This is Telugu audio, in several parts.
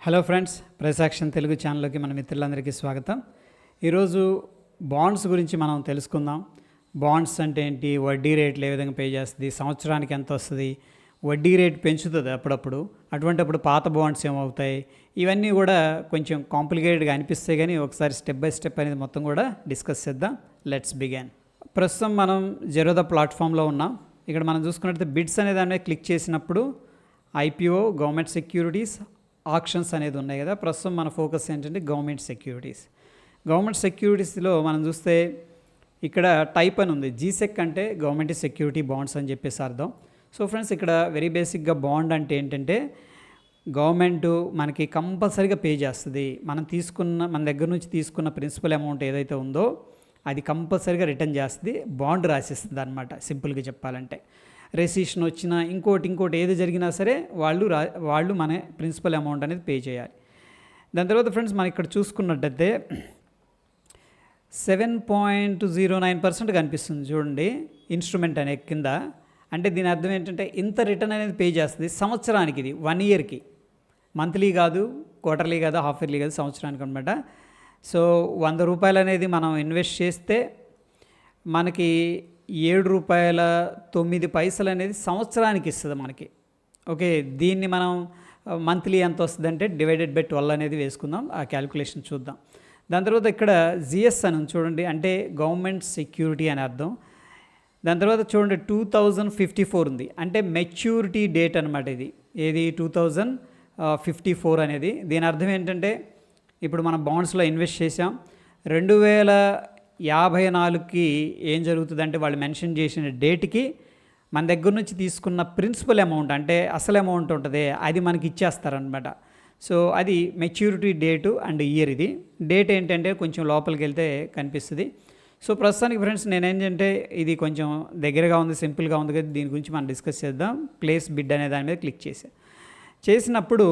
హలో ఫ్రెండ్స్, ప్రైసాక్షన్ తెలుగు ఛానల్లోకి మన మిత్రులందరికీ స్వాగతం. ఈరోజు బాండ్స్ గురించి మనం తెలుసుకుందాం. బాండ్స్ అంటే ఏంటి, వడ్డీ రేట్లు ఏ విధంగా పే చేస్తుంది, సంవత్సరానికి ఎంత వస్తుంది, వడ్డీ రేట్ పెంచుతుంది అప్పుడప్పుడు, అటువంటిప్పుడు పాత బాండ్స్ ఏమవుతాయి, ఇవన్నీ కూడా కొంచెం కాంప్లికేటెడ్గా అనిపిస్తాయి. కానీ ఒకసారి స్టెప్ బై స్టెప్ అనేది మొత్తం కూడా డిస్కస్ చేద్దాం. Let's begin. ప్రస్తుతం మనం జెరోదా ప్లాట్ఫామ్లో ఉన్నాం. ఇక్కడ మనం చూసుకున్నట్లయితే బిడ్స్ అనే దాని మీద క్లిక్ చేసినప్పుడు ఐపీఓ, గవర్నమెంట్ సెక్యూరిటీస్, ఆక్షన్స్ అనేది ఉన్నాయి కదా. ప్రస్తుతం మన ఫోకస్ ఏంటంటే గవర్నమెంట్ సెక్యూరిటీస్. గవర్నమెంట్ సెక్యూరిటీస్లో మనం చూస్తే ఇక్కడ టైప్ అని ఉంది. జీసెక్ అంటే గవర్నమెంట్ సెక్యూరిటీ బాండ్స్ అని చెప్పేసి అర్థం. సో ఫ్రెండ్స్, ఇక్కడ వెరీ బేసిక్గా బాండ్ అంటే ఏంటంటే గవర్నమెంట్ మనకి కంపల్సరీగా పే చేస్తుంది. మన దగ్గర నుంచి తీసుకున్న ప్రిన్సిపల్ అమౌంట్ ఏదైతే ఉందో అది కంపల్సరీగా రిటర్న్ చేస్తుంది, బాండ్ రాసిస్తుంది అనమాట. సింపుల్గా చెప్పాలంటే రెసిషన్ వచ్చినా ఇంకోటి ఏది జరిగినా సరే వాళ్ళు మన ప్రిన్సిపల్ అమౌంట్ అనేది పే చేయాలి. దాని తర్వాత ఫ్రెండ్స్, మనం ఇక్కడ చూసుకున్నట్టయితే 7.09% కనిపిస్తుంది చూడండి, ఇన్స్ట్రుమెంట్ అనే కింద. అంటే దీని అర్థం ఏంటంటే ఇంత రిటర్న్ అనేది పే చేస్తుంది సంవత్సరానికి. ఇది 1 ఇయర్కి, మంత్లీ కాదు, క్వార్టర్లీ కాదు, హాఫ్ ఇయర్లీ కాదు, సంవత్సరానికి అనమాట. సో 100 రూపాయలు అనేది మనం ఇన్వెస్ట్ చేస్తే మనకి ₹7.09 అనేది సంవత్సరానికి ఇస్తుంది మనకి. ఓకే, దీన్ని మనం మంత్లీ ఎంత వస్తుందంటే డివైడెడ్ బై 12 అనేది వేసుకుందాం. ఆ క్యాలిక్యులేషన్ చూద్దాం. దాని తర్వాత ఇక్కడ జిఎస్ అని చూడండి, అంటే గవర్నమెంట్ సెక్యూరిటీ అని అర్థం. దాని తర్వాత చూడండి 2054 ఉంది, అంటే మెచ్యూరిటీ డేట్ అనమాట. ఇది ఏది 2054 అనేది. దీని అర్థం ఏంటంటే ఇప్పుడు మనం బాండ్స్లో ఇన్వెస్ట్ చేసాం, 2054కి ఏం జరుగుతుందంటే వాళ్ళు మెన్షన్ చేసిన డేట్కి మన దగ్గర నుంచి తీసుకున్న ప్రిన్సిపల్ అమౌంట్, అంటే అసలు అమౌంట్ ఉంటుంది, అది మనకి ఇచ్చేస్తారనమాట. సో అది మెచ్యూరిటీ డేటు అండ్ ఇయర్. ఇది డేట్ ఏంటంటే కొంచెం లోపలికి వెళ్తే కనిపిస్తుంది. సో ప్రస్తుతానికి ఫ్రెండ్స్, నేనేంటంటే ఇది కొంచెం దగ్గరగా ఉంది, సింపుల్గా ఉంది కదా, దీని గురించి మనం డిస్కస్ చేద్దాం. ప్లేస్ బిడ్ అనే దాని మీద క్లిక్ చేసినప్పుడు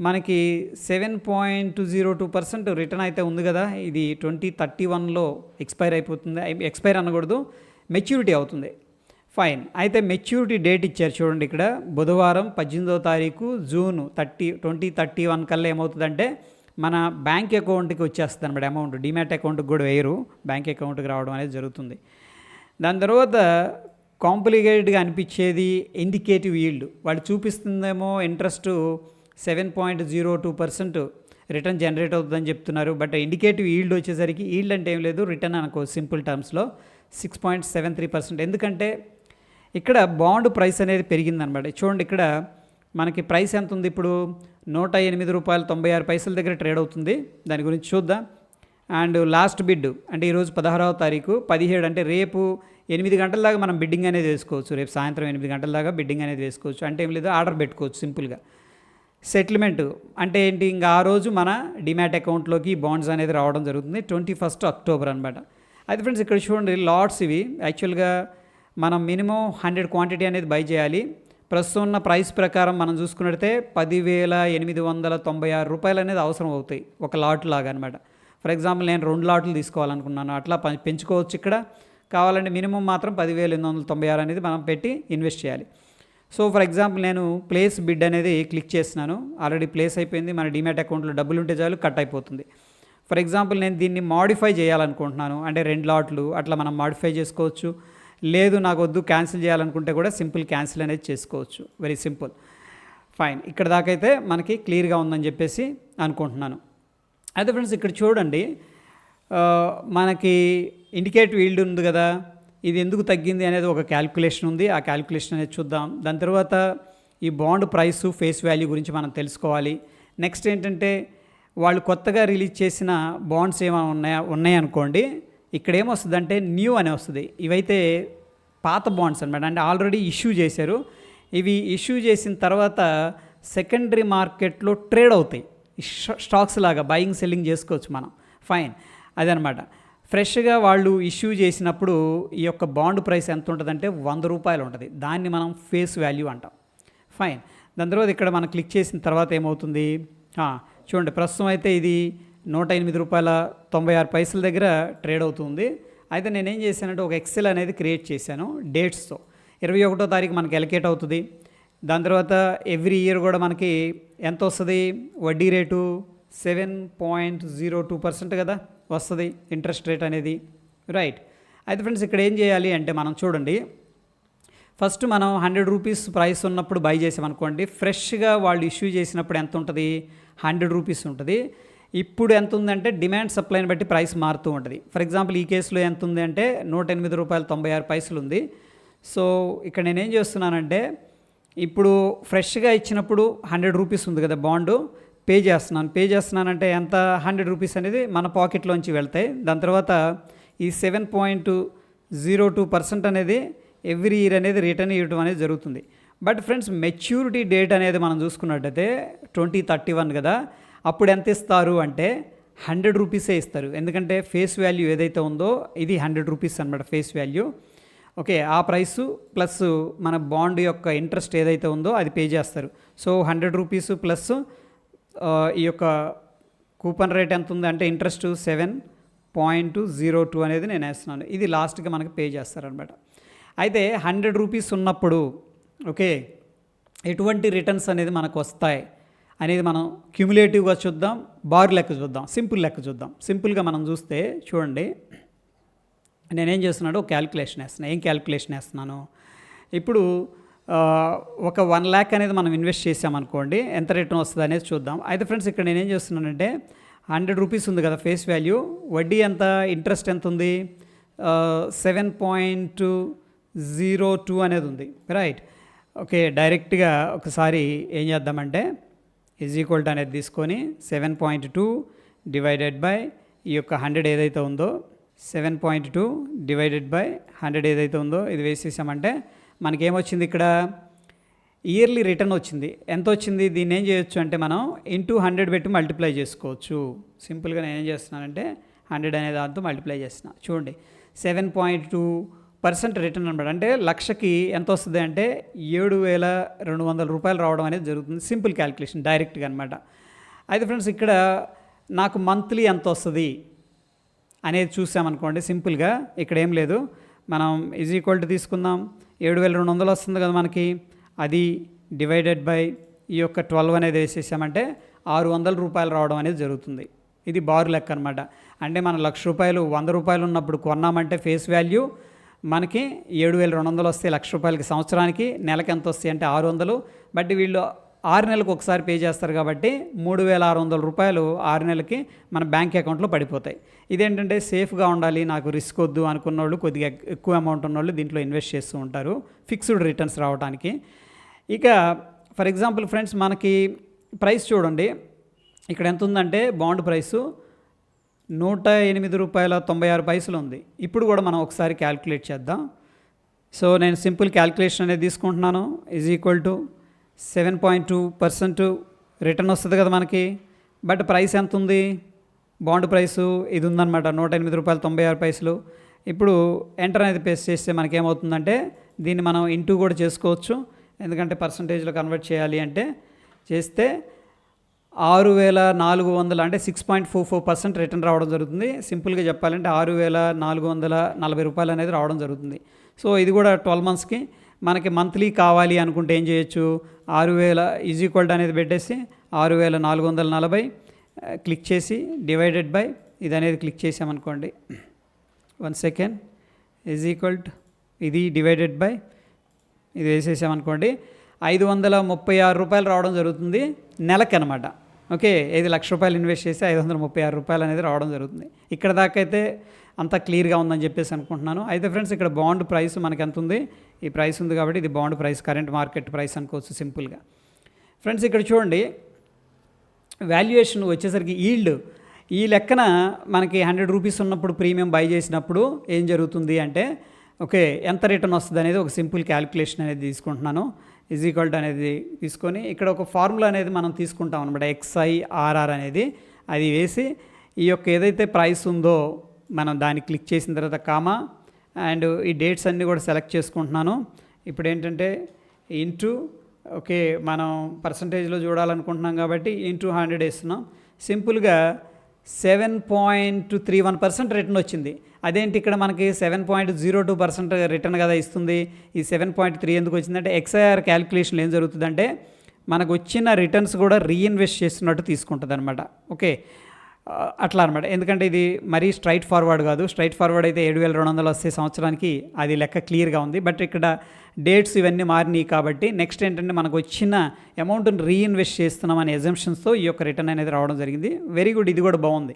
మనకి 7.202% రిటర్న్ అయితే ఉంది కదా. ఇది 2031లో ఎక్స్పైర్ అయిపోతుంది. ఎక్స్పైర్ అనకూడదు, మెచ్యూరిటీ అవుతుంది. ఫైన్. అయితే మెచ్యూరిటీ డేట్ ఇచ్చారు చూడండి ఇక్కడ, బుధవారం 18వ తారీఖు జూన్ 2031 కల్లా ఏమవుతుందంటే మన బ్యాంక్ అకౌంట్కి వచ్చేస్తుంది అనమాట అమౌంట్. డిమాట్ అకౌంట్కి కూడా వేయరు, బ్యాంక్ అకౌంట్కి రావడం అనేది జరుగుతుంది. దాని తర్వాత కాంప్లికేటెడ్గా అనిపించేది ఇండికేటివ్ ఈల్డ్. వాళ్ళు చూపిస్తుందేమో ఇంట్రెస్ట్ 7.02% రిటర్న్ జనరేట్ అవుతుందని చెప్తున్నారు. బట్ ఇండికేటివ్ ఈల్డ్ వచ్చేసరికి, ఈల్డ్ అంటే ఏం లేదు, రిటర్న్ అనుకో సింపుల్ టర్మ్స్లో 6.73%. ఎందుకంటే ఇక్కడ బాండ్ ప్రైస్ అనేది పెరిగిందనమాట. చూడండి ఇక్కడ మనకి ప్రైస్ ఎంత ఉంది ఇప్పుడు, ₹108.96 దగ్గర ట్రేడ్ అవుతుంది. దాని గురించి చూద్దాం. అండ్ లాస్ట్ బిడ్ అంటే ఈరోజు 16వ తారీఖు, 17 అంటే రేపు 8 గంటల దాకా మనం బిడ్డింగ్ అనేది వేసుకోవచ్చు. రేపు సాయంత్రం 8 గంటల దాకా బిడ్డింగ్ అనేది వేసుకోవచ్చు. అంటే ఏం లేదు, ఆర్డర్ పెట్టుకోవచ్చు సింపుల్గా. సెటిల్మెంట్ అంటే ఏంటి, ఇంకా ఆ రోజు మన డిమాట్ అకౌంట్లోకి బాండ్స్ అనేది రావడం జరుగుతుంది. 21 అక్టోబర్ అనమాట. అయితే ఫ్రెండ్స్ ఇక్కడ చూడండి, లాట్స్ ఇవి. యాక్చువల్గా మనం మినిమం 100 క్వాంటిటీ అనేది బై చేయాలి. ప్రస్తుతం ఉన్న ప్రైస్ ప్రకారం మనం చూసుకున్నట్లయితే ₹10,896 అనేది అవసరం అవుతాయి ఒక లాట్ లాగా అనమాట. ఫర్ ఎగ్జాంపుల్ నేను 2 లాట్లు తీసుకోవాలనుకున్నాను, అట్లా పెంచుకోవచ్చు. ఇక్కడ కావాలంటే మినిమం మాత్రం 10,896 అనేది మనం పెట్టి ఇన్వెస్ట్ చేయాలి. సో ఫర్ ఎగ్జాంపుల్ నేను ప్లేస్ బిడ్ అనేది క్లిక్ చేస్తున్నాను. ఆల్రెడీ ప్లేస్ అయిపోయింది. మన డిమాట్ అకౌంట్లో డబ్బులు ఉంటే చాలు, కట్ అయిపోతుంది. ఫర్ ఎగ్జాంపుల్ నేను దీన్ని మాడిఫై చేయాలనుకుంటున్నాను, అంటే 2 లాట్లు అట్లా మనం మాడిఫై చేసుకోవచ్చు. లేదు నాకు వద్దు, క్యాన్సిల్ చేయాలనుకుంటే కూడా సింపుల్ క్యాన్సిల్ అనేది చేసుకోవచ్చు. Very simple. ఫైన్. ఇక్కడ దాకైతే మనకి క్లియర్గా ఉందని చెప్పేసి అనుకుంటున్నాను. అయితే ఫ్రెండ్స్ ఇక్కడ చూడండి, మనకి ఇండికేటివ్ ఈల్డ్ ఉంది కదా, ఇది ఎందుకు తగ్గింది అనేది ఒక క్యాల్కులేషన్ ఉంది. ఆ క్యాల్కులేషన్ అనేది చూద్దాం. దాని తర్వాత ఈ బాండ్ ప్రైసు, ఫేస్ వాల్యూ గురించి మనం తెలుసుకోవాలి. నెక్స్ట్ ఏంటంటే వాళ్ళు కొత్తగా రిలీజ్ చేసిన బాండ్స్ ఏమైనా ఉన్నాయనుకోండి, ఇక్కడ ఏమొస్తుందంటే న్యూ అని వస్తుంది. ఇవైతే పాత బాండ్స్ అనమాట, అంటే ఆల్రెడీ ఇష్యూ చేశారు. ఇవి ఇష్యూ చేసిన తర్వాత సెకండరీ మార్కెట్లో ట్రేడ్ అవుతాయి, స్టాక్స్ లాగా బయింగ్ సెల్లింగ్ చేసుకోవచ్చు మనం. ఫైన్, అదనమాట. ఫ్రెష్గా వాళ్ళు ఇష్యూ చేసినప్పుడు ఈ యొక్క బాండ్ ప్రైస్ ఎంత ఉంటుందంటే ₹100 ఉంటుంది. దాన్ని మనం ఫేస్ వాల్యూ అంటాం. ఫైన్. దాని తర్వాత ఇక్కడ మనం క్లిక్ చేసిన తర్వాత ఏమవుతుంది చూడండి, ప్రస్తుతం అయితే ఇది ₹108.96 దగ్గర ట్రేడ్ అవుతుంది. అయితే నేనేం చేశానంటే ఒక ఎక్సెల్ అనేది క్రియేట్ చేశాను డేట్స్తో. 21వ తారీఖు మనకి ఎలకేట్ అవుతుంది. దాని తర్వాత ఎవ్రీ ఇయర్ కూడా మనకి ఎంత వస్తుంది వడ్డీ రేటు 7.02% కదా వస్తుంది ఇంట్రెస్ట్ రేట్ అనేది, రైట్. అయితే ఫ్రెండ్స్ ఇక్కడ ఏం చేయాలి అంటే మనం చూడండి, ఫస్ట్ మనం 100 రూపీస్ ప్రైస్ ఉన్నప్పుడు బై చేసామనుకోండి, ఫ్రెష్గా వాళ్ళు ఇష్యూ చేసినప్పుడు ఎంత ఉంటుంది 100 రూపీస్ ఉంటుంది. ఇప్పుడు ఎంత ఉందంటే డిమాండ్ సప్లైని బట్టి ప్రైస్ మారుతూ ఉంటుంది. ఫర్ ఎగ్జాంపుల్ ఈ కేసులో ఎంత ఉంది అంటే ₹108.96 ఉంది. సో ఇక్కడ నేనేం చేస్తున్నానంటే ఇప్పుడు ఫ్రెష్గా ఇచ్చినప్పుడు 100 రూపీస్ ఉంది కదా బాండు, పే చేస్తున్నానంటే ఎంత 100 రూపీస్ అనేది మన పాకెట్లోంచి వెళ్తాయి. దాని తర్వాత ఈ 7.02% అనేది ఎవ్రీ ఇయర్ అనేది రిటర్న్ ఇవ్వడం అనేది జరుగుతుంది. బట్ ఫ్రెండ్స్ మెచ్యూరిటీ డేట్ అనేది మనం చూసుకున్నట్టయితే 2031 కదా, అప్పుడు ఎంత ఇస్తారు అంటే 100 రూపీసే ఇస్తారు. ఎందుకంటే ఫేస్ వాల్యూ ఏదైతే ఉందో ఇది 100 రూపీస్ అనమాట ఫేస్ వాల్యూ. ఓకే, ఆ ప్రైసు ప్లస్ మన బాండ్ యొక్క ఇంట్రెస్ట్ ఏదైతే ఉందో అది పే చేస్తారు. సో 100 రూపీస్ ప్లస్ ఈ యొక్క కూపన్ రేట్ ఎంత ఉంది అంటే ఇంట్రెస్ట్ 7.02 అనేది నేను వేస్తున్నాను. ఇది లాస్ట్గా మనకి పే చేస్తారనమాట. అయితే 100 రూపీస్ ఉన్నప్పుడు ఓకే ఎటువంటి రిటర్న్స్ అనేది మనకు వస్తాయి అనేది మనం క్యుములేటివ్గా చూద్దాం, బార్ లెక్క చూద్దాం, సింపుల్ లెక్క చూద్దాం. సింపుల్గా మనం చూస్తే చూడండి, నేనేం చేస్తున్నాడు ఒక క్యాలిక్యులేషన్ వేస్తున్నాను. ఏం క్యాలిక్యులేషన్ వేస్తున్నాను, ఇప్పుడు ఒక 1 lakh అనేది మనం ఇన్వెస్ట్ చేసామనుకోండి, ఎంత రిటర్న్ వస్తుంది అనేది చూద్దాం. అయితే ఫ్రెండ్స్ ఇక్కడ నేనేం చేస్తున్నానంటే 100 రూపీస్ ఉంది కదా ఫేస్ వాల్యూ, వడ్డీ ఎంత, ఇంట్రెస్ట్ ఎంత ఉంది 7.02 అనేది ఉంది, రైట్. ఓకే, డైరెక్ట్గా ఒకసారి ఏం చేద్దామంటే ఈక్వల్ టు అనేది తీసుకొని 7.2 డివైడెడ్ బై ఈ యొక్క 100 ఏదైతే ఉందో 7.2 డివైడెడ్ బై 100 ఏదైతే ఉందో ఇది వేసేసామంటే మనకేమొచ్చింది ఇక్కడ ఇయర్లీ రిటర్న్ వచ్చింది. ఎంత వచ్చింది, దీన్ని ఏం చేయొచ్చు అంటే మనం ఇంటూ 100 పెట్టి మల్టిప్లై చేసుకోవచ్చు. సింపుల్గా నేను ఏం చేస్తున్నానంటే 100 అనే దాంతో మల్టిప్లై చేస్తున్నా. చూడండి 7.2% రిటర్న్ అనమాట. అంటే లక్షకి ఎంత వస్తుంది అంటే 7,200 రూపాయలు రావడం అనేది జరుగుతుంది. సింపుల్ క్యాలిక్యులేషన్ డైరెక్ట్గా అనమాట. అయితే ఫ్రెండ్స్ ఇక్కడ నాకు మంత్లీ ఎంత వస్తుంది అనేది చూసామనుకోండి, సింపుల్గా ఇక్కడ ఏం లేదు, మనం ఈక్వల్ టు తీసుకుందాం. 7,200 వస్తుంది కదా మనకి, అది డివైడెడ్ బై ఈ యొక్క 12 అనేది వేసేసామంటే 600 రూపాయలు రావడం అనేది జరుగుతుంది. ఇది బారు లెక్క అనమాట. అంటే మన ₹1,00,000 ₹100 ఉన్నప్పుడు కొన్నామంటే ఫేస్ వాల్యూ మనకి 7,200 వస్తే ₹1,00,000 సంవత్సరానికి, నెలకి ఎంత వస్తాయి అంటే 600. బట్ వీళ్ళు 6 నెలలకు ఒకసారి పే చేస్తారు కాబట్టి 3,600 రూపాయలు 6 నెలలకి మన బ్యాంక్ అకౌంట్లో పడిపోతాయి. ఇదేంటంటే సేఫ్గా ఉండాలి, నాకు రిస్క్ వద్దు అనుకున్న వాళ్ళు, కొద్దిగా ఎక్కువ అమౌంట్ ఉన్న వాళ్ళు దీంట్లో ఇన్వెస్ట్ చేస్తూ ఉంటారు ఫిక్స్డ్ రిటర్న్స్ రావడానికి. ఇక ఫర్ ఎగ్జాంపుల్ ఫ్రెండ్స్ మనకి ప్రైస్ చూడండి, ఇక్కడ ఎంత ఉందంటే బాండ్ ప్రైసు ₹108.96 ఉంది. ఇప్పుడు కూడా మనం ఒకసారి క్యాల్కులేట్ చేద్దాం. సో నేను సింపుల్ క్యాల్కులేషన్ అనేది తీసుకుంటున్నాను. ఈక్వల్ టు 7.2% రిటర్న్ వస్తుంది కదా మనకి. బట్ ప్రైస్ ఎంత ఉంది, బాండ్ ప్రైసు ఇది ఉందన్నమాట ₹108.96. ఇప్పుడు ఎంటర్ అనేది పేస్ట్ చేస్తే మనకేమవుతుందంటే దీన్ని మనం ఇంటూ కూడా చేసుకోవచ్చు, ఎందుకంటే పర్సంటేజ్లో కన్వర్ట్ చేయాలి అంటే చేస్తే 6,400 అంటే 6.44% రిటర్న్ రావడం జరుగుతుంది. సింపుల్గా చెప్పాలంటే 6,440 రూపాయలు అనేది రావడం జరుగుతుంది. సో ఇది కూడా 12 మంత్స్కి. మనకి మంత్లీ కావాలి అనుకుంటే ఏం చేయొచ్చు, 6,000 ఈక్వల్ టు అనేది పెట్టేసి 6,440 క్లిక్ చేసి డివైడెడ్ బై ఇది అనేది క్లిక్ చేసామనుకోండి, 1 సెకండ్, ఈక్వల్ టు ఇది డివైడెడ్ బై ఇది వేసేసామనుకోండి 536 రూపాయలు రావడం జరుగుతుంది నెలకి అనమాట. ఓకే, ఇది ₹1,00,000 ఇన్వెస్ట్ చేసి 536 రూపాయలు అనేది రావడం జరుగుతుంది. ఇక్కడ దాకా అయితే అంతా క్లియర్గా ఉందని చెప్పేసి అనుకుంటున్నాను. అయితే ఫ్రెండ్స్ ఇక్కడ బాండ్ ప్రైస్ మనకి ఎంత ఉంది, ఈ ప్రైస్ ఉంది కాబట్టి ఇది bond price, current market price అనుకోవచ్చు సింపుల్గా. ఫ్రెండ్స్ ఇక్కడ చూడండి వాల్యుయేషన్ వచ్చేసరికి ఈల్డ్, ఈ లెక్కన మనకి 100 రూపీస్ ఉన్నప్పుడు ప్రీమియం బై చేసినప్పుడు ఏం జరుగుతుంది అంటే ఓకే ఎంత రిటర్న్ వస్తుంది అనేది ఒక సింపుల్ క్యాలిక్యులేషన్ అనేది తీసుకుంటున్నాను. ఈక్వల్ టు అనేది తీసుకొని ఇక్కడ ఒక ఫార్ములా అనేది మనం తీసుకుంటాం అనమాట, XIRR అనేది. అది వేసి ఈ యొక్క ఏదైతే ప్రైస్ ఉందో మనం దాన్ని క్లిక్ చేసిన తర్వాత కామా అండ్ ఈ డేట్స్ అన్నీ కూడా సెలెక్ట్ చేసుకుంటున్నాను. ఇప్పుడు ఏంటంటే ఇంటూ ఓకే మనం పర్సంటేజ్లో చూడాలనుకుంటున్నాం కాబట్టి ఇంటూ 100 వేస్తున్నాం. సింపుల్గా 7.31% రిటర్న్ వచ్చింది. అదేంటి ఇక్కడ మనకి 7.02% రిటర్న్ కదా ఇస్తుంది. ఈ 7.3 ఎందుకు వచ్చిందంటే ఎక్స్ఐఆర్ క్యాలిక్యులేషన్లో ఏం జరుగుతుందంటే మనకు వచ్చిన రిటర్న్స్ కూడా రీఇన్వెస్ట్ చేస్తున్నట్టు తీసుకుంటుంది అనమాట. ఓకే, అట్లా అనమాట. ఎందుకంటే ఇది మరీ స్ట్రైట్ ఫార్వర్డ్ కాదు. స్ట్రైట్ ఫార్వర్డ్ అయితే 7,200 వస్తే సంవత్సరానికి అది లెక్క క్లియర్గా ఉంది. బట్ ఇక్కడ డేట్స్ ఇవన్నీ మారినాయి కాబట్టి నెక్స్ట్ ఏంటంటే మనకు వచ్చిన అమౌంట్ని రీఇన్వెస్ట్ చేస్తున్నాం అనే ఎజంప్షన్స్తో ఈ యొక్క రిటర్న్ అనేది రావడం జరిగింది. వెరీ గుడ్, ఇది కూడా బాగుంది.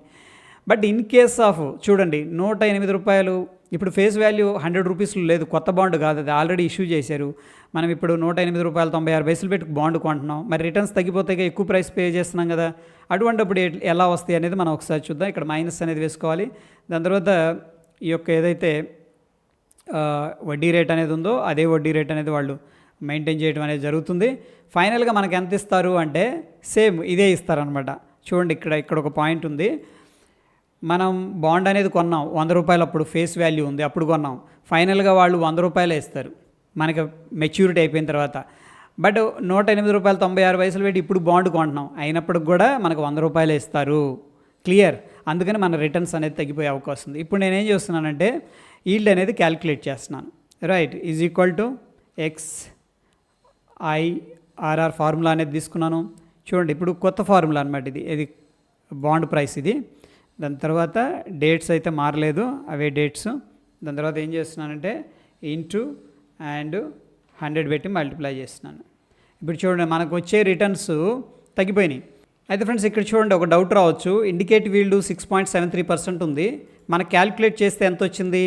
బట్ ఇన్ కేస్ ఆఫ్ చూడండి 108 రూపాయలు ఇప్పుడు ఫేస్ వాల్యూ 100 రూపీస్లో లేదు, కొత్త బాండ్ కాదు, అది ఆల్రెడీ ఇష్యూ చేశారు. మనం ఇప్పుడు 108 రూపాయలు 96 పైసలు పెట్టి బాండ్ కొంటున్నాం. మరి రిటర్న్స్ తగ్గిపోతే ఎక్కువ ప్రైస్ పే చేస్తున్నాం కదా, అటువంటిప్పుడు ఎలా వస్తాయి అనేది మనం ఒకసారి చూద్దాం. ఇక్కడ మైనస్ అనేది వేసుకోవాలి. దాని తర్వాత ఈ యొక్క ఏదైతే వడ్డీ రేట్ అనేది ఉందో అదే వడ్డీ రేట్ అనేది వాళ్ళు మెయింటైన్ చేయడం అనేది జరుగుతుంది. ఫైనల్గా మనకు ఎంత ఇస్తారు అంటే సేమ్ ఇదే ఇస్తారనమాట. చూడండి ఇక్కడ ఒక పాయింట్ ఉంది. మనం బాండ్ అనేది కొన్నాం 100 రూపాయలు, అప్పుడు ఫేస్ వాల్యూ ఉంది, అప్పుడు కొన్నాం. ఫైనల్గా వాళ్ళు 100 రూపాయలే ఇస్తారు మనకి మెచ్యూరిటీ అయిపోయిన తర్వాత. బట్ 108 రూపాయలు 96 పైసలు పెట్టి ఇప్పుడు బాండ్ కొంటున్నాం, అయినప్పటికి కూడా మనకు 100 రూపాయలే ఇస్తారు. క్లియర్. అందుకని మన రిటర్న్స్ అనేది తగ్గిపోయే అవకాశం ఉంది. ఇప్పుడు నేనేం చేస్తున్నానంటే ఈల్డ్ అనేది క్యాలిక్యులేట్ చేస్తున్నాను. Right, is equal to XIRR formula అనేది తీసుకున్నాను. చూడండి ఇప్పుడు కొత్త ఫార్ములా అనమాట ఇది బాండ్ ప్రైస్ ఇది. దాని తర్వాత డేట్స్ అయితే మారలేదు, అవే డేట్స్. దాని తర్వాత ఏం చేస్తున్నానంటే ఇంటూ అండ్ 100 పెట్టి మల్టిప్లై చేస్తున్నాను. ఇప్పుడు చూడండి మనకు వచ్చే రిటర్న్స్ తగ్గిపోయినాయి. అయితే ఫ్రెండ్స్ ఇక్కడ చూడండి ఒక డౌట్ రావచ్చు. ఇండికేట్ వీల్డ్ 6.73% ఉంది, మనకు క్యాలిక్యులేట్ చేస్తే ఎంత వచ్చింది?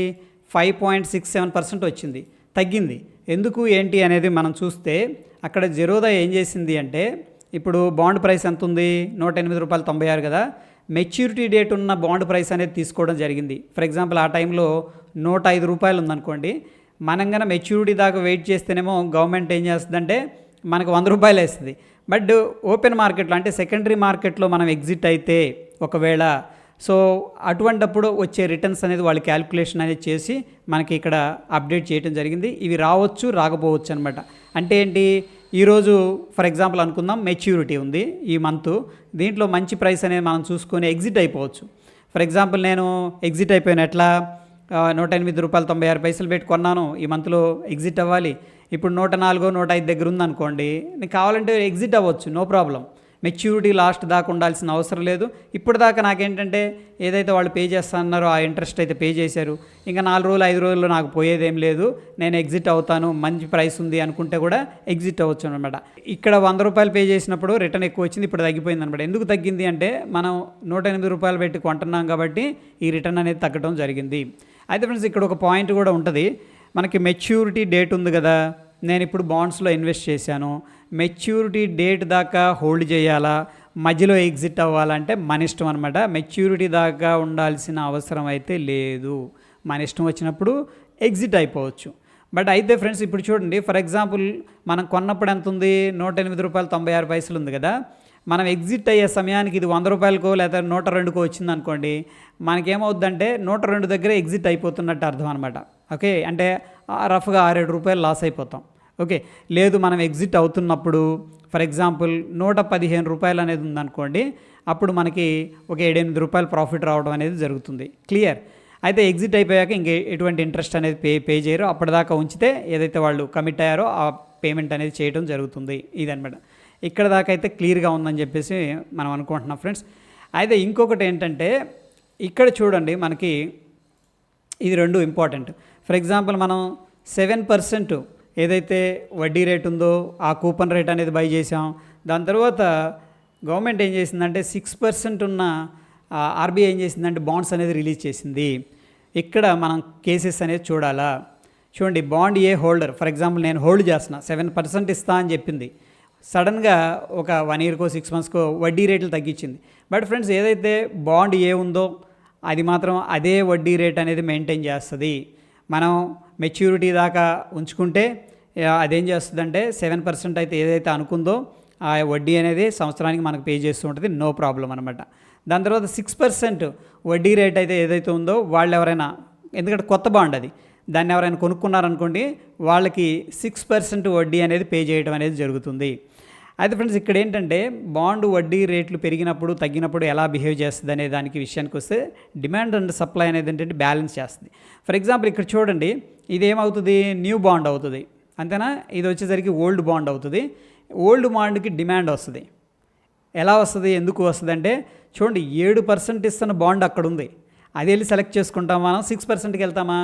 5.67% వచ్చింది, తగ్గింది. ఎందుకు ఏంటి అనేది మనం చూస్తే అక్కడ జెరోదా ఏం చేసింది అంటే ఇప్పుడు బాండ్ ప్రైస్ ఎంత ఉంది? 108 రూపాయలు 96 కదా, మెచ్యూరిటీ డేట్ ఉన్న బాండ్ ప్రైస్ అనేది తీసుకోవడం జరిగింది. ఫర్ ఎగ్జాంపుల్ ఆ టైంలో 105 రూపాయలు ఉందనుకోండి, మనం కన్నా మెచ్యూరిటీ దాకా వెయిట్ చేస్తేనేమో గవర్నమెంట్ ఏం చేస్తుందంటే మనకు 100 రూపాయలు వేస్తుంది. బట్ ఓపెన్ మార్కెట్లో అంటే సెకండరీ మార్కెట్లో మనం ఎగ్జిట్ అయితే ఒకవేళ సో అటువంటప్పుడు వచ్చే రిటర్న్స్ అనేది వాళ్ళు క్యాలిక్యులేషన్ అనేది చేసి మనకి ఇక్కడ అప్డేట్ చేయడం జరిగింది. ఇవి రావచ్చు రాకపోవచ్చు అనమాట. అంటే ఏంటి, ఈరోజు ఫర్ ఎగ్జాంపుల్ అనుకుందాం మెచ్యూరిటీ ఉంది ఈ మంత్, దీంట్లో మంచి ప్రైస్ అనేది మనం చూసుకొని ఎగ్జిట్ అయిపోవచ్చు. ఫర్ ఎగ్జాంపుల్ నేను ఎగ్జిట్ అయిపోయిన ఎట్లా 108 రూపాయలు 96 పైసలు పెట్టి కొన్నాను, ఈ మంత్లో ఎగ్జిట్ అవ్వాలి. ఇప్పుడు 104 105 దగ్గర ఉందనుకోండి, నీకు కావాలంటే ఎగ్జిట్ అవ్వచ్చు, నో ప్రాబ్లం. మెచ్యూరిటీ లాస్ట్ దాకా ఉండాల్సిన అవసరం లేదు. ఇప్పుడు దాకా నాకేంటంటే ఏదైతే వాళ్ళు పే చేస్తారన్నారో ఆ ఇంట్రెస్ట్ అయితే పే చేశారు, ఇంకా 4 రోజులు 5 రోజుల్లో నాకు పోయేదేం లేదు, నేను ఎగ్జిట్ అవుతాను, మంచి ప్రైస్ ఉంది అనుకుంటే కూడా ఎగ్జిట్ అవ్వచ్చు అనమాట. ఇక్కడ 100 రూపాయలు పే చేసినప్పుడు రిటర్న్ ఎక్కువ వచ్చింది, ఇప్పుడు తగ్గిపోయింది అనమాట. ఎందుకు తగ్గింది అంటే మనం 108 రూపాయలు పెట్టి కొంటున్నాం కాబట్టి ఈ రిటర్న్ అనేది తగ్గడం జరిగింది. అయితే ఫ్రెండ్స్ ఇక్కడ ఒక పాయింట్ కూడా ఉంటుంది. మనకి మెచ్యూరిటీ డేట్ ఉంది కదా, నేను ఇప్పుడు బాండ్స్లో ఇన్వెస్ట్ చేశాను, మెచ్యూరిటీ డేట్ దాకా హోల్డ్ చేయాలా, మధ్యలో ఎగ్జిట్ అవ్వాలంటే మన ఇష్టం అనమాట. మెచ్యూరిటీ దాకా ఉండాల్సిన అవసరం అయితే లేదు, మన ఇష్టం వచ్చినప్పుడు ఎగ్జిట్ అయిపోవచ్చు. బట్ అయితే ఫ్రెండ్స్ ఇప్పుడు చూడండి, ఫర్ ఎగ్జాంపుల్ మనం కొన్నప్పుడు ఎంత ఉంది? 108 రూపాయలు 96 పైసలు ఉంది కదా, మనం ఎగ్జిట్ అయ్యే సమయానికి ఇది 100 రూపాయలకో లేదా 102కో వచ్చింది అనుకోండి, మనకేమవుద్దంటే 102 దగ్గర ఎగ్జిట్ అయిపోతున్నట్టు అర్థం అనమాట. ఓకే, అంటే రఫ్గా 6-7 రూపాయలు లాస్ అయిపోతాం. ఓకే, లేదు మనం ఎగ్జిట్ అవుతున్నప్పుడు ఫర్ ఎగ్జాంపుల్ 115 రూపాయలు అనేది ఉందనుకోండి, అప్పుడు మనకి ఒక 7-8 రూపాయలు ప్రాఫిట్ రావడం అనేది జరుగుతుంది. క్లియర్. అయితే ఎగ్జిట్ అయిపోయాక ఇంకే ఎటువంటి ఇంట్రెస్ట్ అనేది పే చేయరు, అప్పటిదాకా ఉంచితే ఏదైతే వాళ్ళు కమిట్ అయ్యారో ఆ పేమెంట్ అనేది చేయడం జరుగుతుంది. ఇదనమాట. ఇక్కడ దాకా అయితే క్లియర్గా ఉందని చెప్పేసి మనం అనుకుంటున్నాం ఫ్రెండ్స్. అయితే ఇంకొకటి ఏంటంటే ఇక్కడ చూడండి మనకి ఇది 2 ఇంపార్టెంట్. ఫర్ ఎగ్జాంపుల్ మనం 7% ఏదైతే వడ్డీ రేట్ ఉందో ఆ కూపన్ రేట్ అనేది బై చేసాం. దాని తర్వాత గవర్నమెంట్ ఏం చేసిందంటే 6% ఉన్న ఆర్బీఐ ఏం చేసిందంటే బాండ్స్ అనేది రిలీజ్ చేసింది. ఇక్కడ మనం కేసెస్ అనేది చూడాలా. చూడండి, bond A holder, for example నేను హోల్డ్ చేస్తున్నా, 7% ఇస్తా అని చెప్పింది, సడన్గా ఒక 1 ఇయర్కో 6 మంత్స్కో వడ్డీ రేట్లు తగ్గించింది. బట్ ఫ్రెండ్స్ ఏదైతే బాండ్ ఏ ఉందో అది మాత్రం అదే వడ్డీ రేట్ అనేది మెయింటైన్ చేస్తుంది. మనం మెచ్యూరిటీ దాకా ఉంచుకుంటే అదేం చేస్తుందంటే 7% అయితే ఏదైతే అనుకుందో ఆ వడ్డీ అనేది సంవత్సరానికి మనకు పే చేస్తూ ఉంటుంది, నో ప్రాబ్లం అనమాట. దాని తర్వాత 6% వడ్డీ రేట్ అయితే ఏదైతే ఉందో వాళ్ళు ఎవరైనా, ఎందుకంటే కొత్త బాండ్ అది, దాన్ని ఎవరైనా కొనుక్కున్నారనుకోండి వాళ్ళకి 6% వడ్డీ అనేది పే చేయడం అనేది జరుగుతుంది. అయితే ఫ్రెండ్స్ ఇక్కడ ఏంటంటే బాండ్ వడ్డీ రేట్లు పెరిగినప్పుడు తగ్గినప్పుడు ఎలా బిహేవ్ చేస్తుంది అనే దానికి విషయానికి వస్తే డిమాండ్ అండ్ సప్లై అనేది ఏంటంటే బ్యాలెన్స్ చేస్తుంది. ఫర్ ఎగ్జాంపుల్ ఇక్కడ చూడండి, ఇది ఏమవుతుంది, న్యూ బాండ్ అవుతుంది అంతేనా, ఇది వచ్చేసరికి ఓల్డ్ బాండ్ అవుతుంది. ఓల్డ్ బాండ్కి డిమాండ్ వస్తుంది. ఎలా వస్తుంది, ఎందుకు వస్తుంది అంటే చూడండి 7% ఇస్తున్న బాండ్ అక్కడ ఉంది, అది వెళ్ళి సెలెక్ట్ చేసుకుంటాం, మనం 6%కి వెళ్తామా,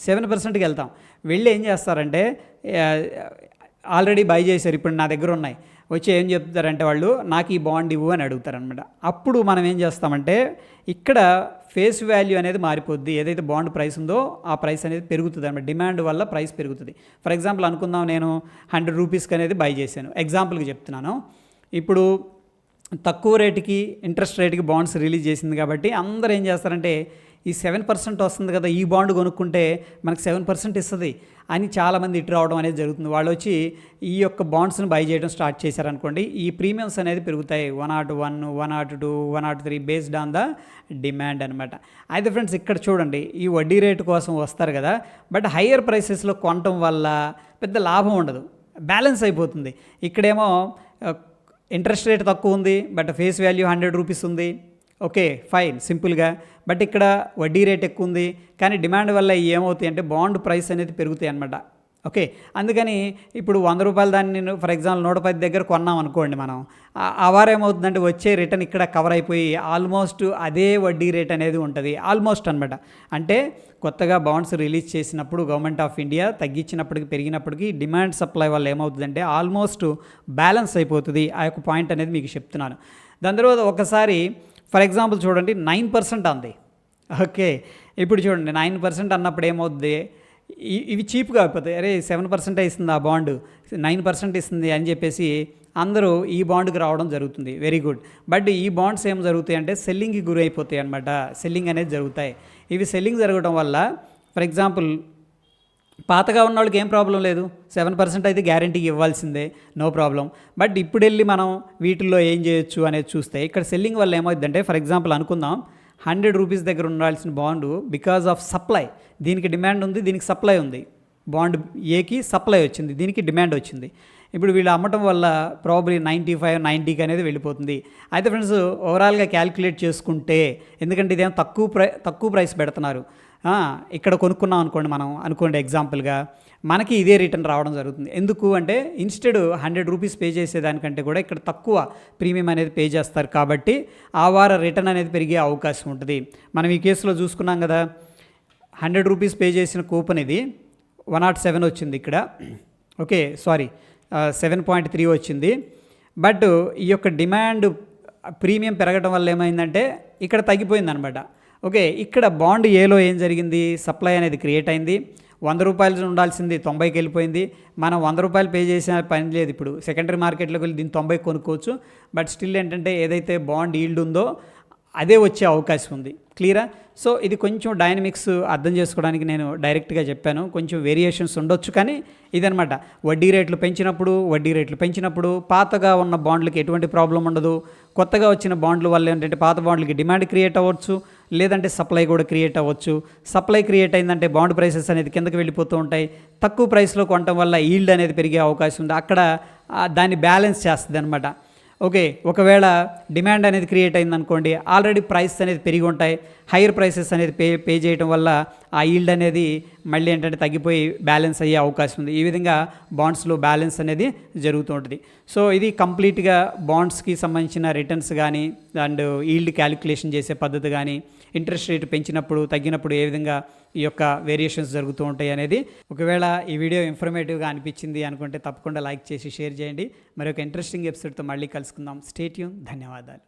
7%కి వెళ్తాం. వెళ్ళి ఏం చేస్తారంటే ఆల్రెడీ బై చేశారు, ఇప్పుడు నా దగ్గర ఉన్నాయి, వచ్చి ఏం చెప్తారంటే వాళ్ళు నాకు ఈ బాండ్ ఇవ్వు అని అడుగుతారనమాట. అప్పుడు మనం ఏం చేస్తామంటే ఇక్కడ ఫేస్ వాల్యూ అనేది మారిపోద్ది, ఏదైతే బాండ్ ప్రైస్ ఉందో ఆ ప్రైస్ అనేది పెరుగుతుంది అనమాట, డిమాండ్ వల్ల ప్రైస్ పెరుగుతుంది. ఫర్ ఎగ్జాంపుల్ అనుకుందాం, నేను 100 రూపీస్కి అనేది బై చేశాను, ఎగ్జాంపుల్కి చెప్తున్నాను. ఇప్పుడు తక్కువ రేటుకి ఇంట్రెస్ట్ రేటుకి బాండ్స్ రిలీజ్ చేసింది కాబట్టి అందరూ ఏం చేస్తారంటే ఈ 7% వస్తుంది కదా, ఈ బాండ్ కొనుక్కుంటే మనకు 7% ఇస్తుంది అని చాలామంది ఇటు రావడం అనేది జరుగుతుంది. వాళ్ళు వచ్చి ఈ యొక్క బాండ్స్ని బై చేయడం స్టార్ట్ చేశారనుకోండి, ఈ ప్రీమియమ్స్ అనేది పెరుగుతాయి 101, 102, 103 బేస్డ్ ఆన్ ద డిమాండ్ అనమాట. అయితే ఫ్రెండ్స్ ఇక్కడ చూడండి, ఈ వడ్డీ రేటు కోసం వస్తారు కదా, బట్ హయ్యర్ ప్రైసెస్లో కొనటం వల్ల పెద్ద లాభం ఉండదు, బ్యాలెన్స్ అయిపోతుంది. ఇక్కడేమో ఇంట్రెస్ట్ రేట్ తక్కువ ఉంది, బట్ ఫేస్ వాల్యూ 100 రూపీస్ ఉంది, ఓకే ఫైన్ సింపుల్గా. బట్ ఇక్కడ వడ్డీ రేట్ ఎక్కువ ఉంది, కానీ డిమాండ్ వల్ల ఏమవుతాయి అంటే బాండ్ ప్రైస్ అనేది పెరుగుతాయి అన్నమాట. ఓకే, అందుకని ఇప్పుడు 100 రూపాయలు దాన్ని నేను ఫర్ ఎగ్జాంపుల్ 110 దగ్గర కొన్నాం అనుకోండి, మనం ఆ వారం ఏమవుతుందంటే వచ్చే రిటర్న్ ఇక్కడ కవర్ అయిపోయి ఆల్మోస్ట్ అదే వడ్డీ రేట్ అనేది ఉంటుంది, ఆల్మోస్ట్ అనమాట. అంటే కొత్తగా బాండ్స్ రిలీజ్ చేసినప్పుడు గవర్నమెంట్ ఆఫ్ ఇండియా తగ్గించినప్పటికి పెరిగినప్పటికీ డిమాండ్ సప్లై వల్ల ఏమవుతుందంటే ఆల్మోస్ట్ బ్యాలెన్స్ అయిపోతుంది. ఆ యొక్క పాయింట్ అనేది మీకు చెప్తున్నాను. దాని తర్వాత ఒకసారి ఫర్ ఎగ్జాంపుల్ చూడండి 9% అంది, ఓకే ఇప్పుడు చూడండి 9% అన్నప్పుడు ఏమవుద్ది, ఇవి చీప్గా అయిపోతాయి. అరే 7% ఇస్తుంది ఆ బాండ్, 9% ఇస్తుంది అని చెప్పేసి అందరూ ఈ బాండ్కి రావడం జరుగుతుంది, వెరీ గుడ్. బట్ ఈ బాండ్స్ ఏం జరుగుతాయి అంటే సెల్లింగ్కి గురి అయిపోతాయి అనమాట, సెల్లింగ్ అనేది జరుగుతాయి. ఇవి సెల్లింగ్ జరగడం వల్ల ఫర్ ఎగ్జాంపుల్ పాతగా ఉన్న వాళ్ళకి ఏం ప్రాబ్లం లేదు, 7% అయితే గ్యారంటీకి ఇవ్వాల్సిందే, నో ప్రాబ్లం. బట్ ఇప్పుడు వెళ్ళి మనం వీటిల్లో ఏం చేయొచ్చు అనేది చూస్తే ఇక్కడ సెల్లింగ్ వల్ల ఏమవుతుందంటే ఫర్ ఎగ్జాంపుల్ అనుకుందాం 100 రూపీస్ దగ్గర ఉండాల్సిన బాండు బికాజ్ ఆఫ్ సప్లై, దీనికి డిమాండ్ ఉంది, దీనికి సప్లై ఉంది, బాండ్ ఏకి సప్లై వచ్చింది, దీనికి డిమాండ్ వచ్చింది. ఇప్పుడు వీళ్ళు అమ్మటం వల్ల ప్రాబ్లీ 95, 90కి అనేది వెళ్ళిపోతుంది. అయితే ఫ్రెండ్స్ ఓవరాల్గా క్యాలిక్యులేట్ చేసుకుంటే, ఎందుకంటే ఇదేమో తక్కువ ప్రైస్ పెడుతున్నారు, ఇక్కడ కొనుక్కున్నాం అనుకోండి, మనం అనుకోండి ఎగ్జాంపుల్గా మనకి ఇదే రిటర్న్ రావడం జరుగుతుంది. ఎందుకు అంటే ఇన్స్టెడ్ 100 రూపీస్ పే చేసేదానికంటే కూడా ఇక్కడ తక్కువ ప్రీమియం అనేది పే చేస్తారు కాబట్టి ఆ వార రిటర్న్ అనేది పెరిగే అవకాశం ఉంటుంది. మనం ఈ కేసులో చూసుకున్నాం కదా, 100 రూపీస్ పే చేసిన కూపన్ ఇది 107 వచ్చింది ఇక్కడ, ఓకే సారీ 7.3 వచ్చింది. బట్ ఈ యొక్క డిమాండ్ ప్రీమియం పెరగడం వల్ల ఏమైందంటే ఇక్కడ తగ్గిపోయిందనమాట. ఓకే, ఇక్కడ బాండ్ ఏలో ఏం జరిగింది, సప్లై అనేది క్రియేట్ అయింది, 100 రూపాయలు ఉండాల్సింది 90కి వెళ్ళిపోయింది. మనం 100 రూపాయలు పే చేసిన పని లేదు, ఇప్పుడు సెకండరీ మార్కెట్లోకి వెళ్ళి దీన్ని 90 కొనుక్కోవచ్చు. బట్ స్టిల్ ఏంటంటే ఏదైతే బాండ్ ఈల్డ్ ఉందో అదే వచ్చే అవకాశం ఉంది. క్లియరా? సో ఇది కొంచెం డైనమిక్స్ అర్థం చేసుకోవడానికి నేను డైరెక్ట్గా చెప్పాను, కొంచెం వేరియేషన్స్ ఉండొచ్చు, కానీ ఇదనమాట. వడ్డీ రేట్లు పెంచినప్పుడు పాతగా ఉన్న బాండ్లకి ఎటువంటి ప్రాబ్లం ఉండదు, కొత్తగా వచ్చిన బాండ్ల వల్ల ఏంటంటే పాత బాండ్లకి డిమాండ్ క్రియేట్ అవ్వచ్చు, లేదంటే సప్లై కూడా క్రియేట్ అవ్వచ్చు. సప్లై క్రియేట్ అయిందంటే బాండ్ ప్రైసెస్ అనేది కిందకి వెళ్ళిపోతూ ఉంటాయి, తక్కువ ప్రైస్లో కొనటం వల్ల ఈల్డ్ అనేది పెరిగే అవకాశం ఉంది, అక్కడ దాన్ని బ్యాలెన్స్ చేస్తుంది అనమాట. ఓకే, ఒకవేళ డిమాండ్ అనేది క్రియేట్ అయిందనుకోండి, ఆల్రెడీ ప్రైస్ అనేది పెరిగి ఉంటాయి, హైయర్ ప్రైసెస్ అనేది పే చేయడం వల్ల ఆ ఈల్డ్ అనేది మళ్ళీ ఏంటంటే తగ్గిపోయి బ్యాలెన్స్ అయ్యే అవకాశం ఉంది. ఈ విధంగా బాండ్స్లో బ్యాలెన్స్ అనేది జరుగుతూ ఉంటుంది. సో ఇది కంప్లీట్గా బాండ్స్కి సంబంధించిన రిటర్న్స్ కానీ అండ్ ఈల్డ్ క్యాలిక్యులేషన్ చేసే పద్ధతి కానీ, ఇంట్రెస్ట్ రేట్ పెంచినప్పుడు తగ్గినప్పుడు ఏ విధంగా ఈ యొక్క వేరియేషన్స్ జరుగుతూ ఉంటాయి అనేది. ఒకవేళ ఈ వీడియో ఇన్ఫర్మేటివ్గా అనిపించింది అనుకుంటే తప్పకుండా లైక్ చేసి షేర్ చేయండి. మరి ఒక ఇంట్రెస్టింగ్ ఎపిసోడ్తో మళ్ళీ కలుసుకుందాం. Stay tune. ధన్యవాదాలు.